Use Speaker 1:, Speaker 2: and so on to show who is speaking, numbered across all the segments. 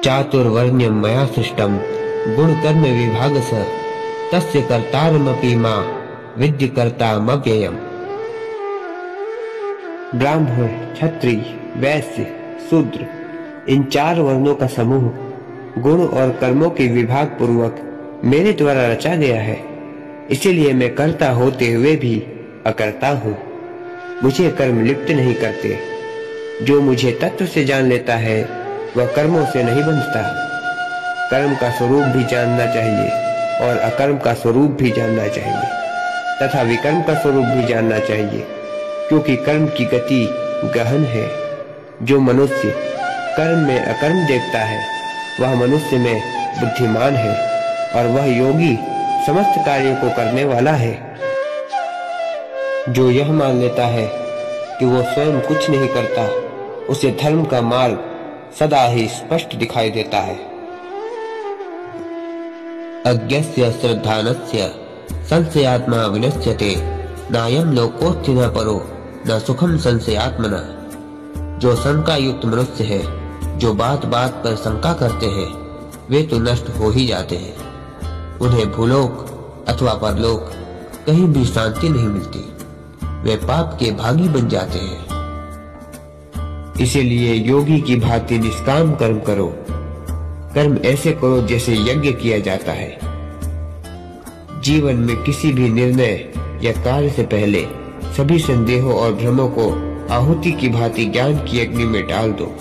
Speaker 1: चातुर्वर्ण्यं मया सृष्टं गुणकर्म विभागशः तस्य कर्तारमपि मां विद्य कर्तामव्ययम्। ब्राह्मण, क्षत्रिय, वैश्य, शूद्र, इन 4 वर्णों का समूह गुण और कर्मों के विभाग पूर्वक मेरे द्वारा रचा गया है। इसीलिए मैं कर्ता होते हुए भी अकर्ता हूँ। मुझे कर्म लिप्त नहीं करते। जो मुझे तत्व से जान लेता है वह कर्मों से नहीं बंधता। कर्म का स्वरूप भी जानना चाहिए और अकर्म का स्वरूप भी जानना चाहिए तथा विकर्म का स्वरूप भी जानना चाहिए, क्योंकि कर्म की गति गहन है। जो मनुष्य कर्म में अकर्म देखता है वह मनुष्य में बुद्धिमान है और वह योगी समस्त कार्यों को करने वाला है। जो यह मान लेता है कि वो स्वयं कुछ नहीं करता, उसे धर्म का मार्ग सदा ही स्पष्ट दिखाई देता है। अज्ञस्य श्रद्धानस्य संशयात्मा विनश्यते नायं लोकोऽस्ति न परो न सुखम संशयात्मना। जो शंका युक्त मनुष्य है, जो बात बात पर शंका करते हैं, वे तो नष्ट हो ही जाते हैं। उन्हें भूलोक अथवा परलोक कहीं भी शांति नहीं मिलती। वे पाप के भागी बन जाते हैं। इसीलिए योगी की भांति निष्काम कर्म करो। कर्म ऐसे करो जैसे यज्ञ किया जाता है। जीवन में किसी भी निर्णय या कार्य से पहले सभी संदेहों और भ्रमों को आहुति की भांति ज्ञान की अग्नि में डाल दो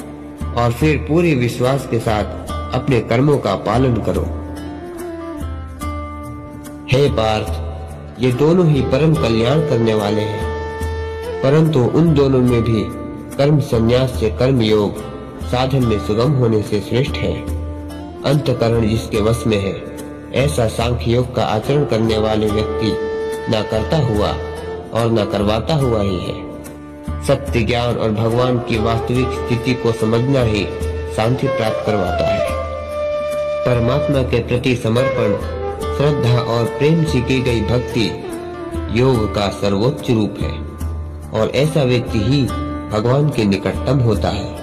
Speaker 1: और फिर पूरे विश्वास के साथ अपने कर्मों का पालन करो। हे पार्थ, ये दोनों ही परम कल्याण करने वाले हैं, परंतु उन दोनों में भी कर्म संन्यास से कर्म योग साधन में सुगम होने से श्रेष्ठ है। अंतकरण जिसके वश में है, ऐसा सांख्य योग का आचरण करने वाले व्यक्ति न करता हुआ और न करवाता हुआ ही है। सत्य ज्ञान और भगवान की वास्तविक स्थिति को समझना ही शांति प्राप्त करवाता है। परमात्मा के प्रति समर्पण, श्रद्धा और प्रेम से की गई भक्ति योग का सर्वोच्च रूप है और ऐसा व्यक्ति ही भगवान के निकटतम होता है।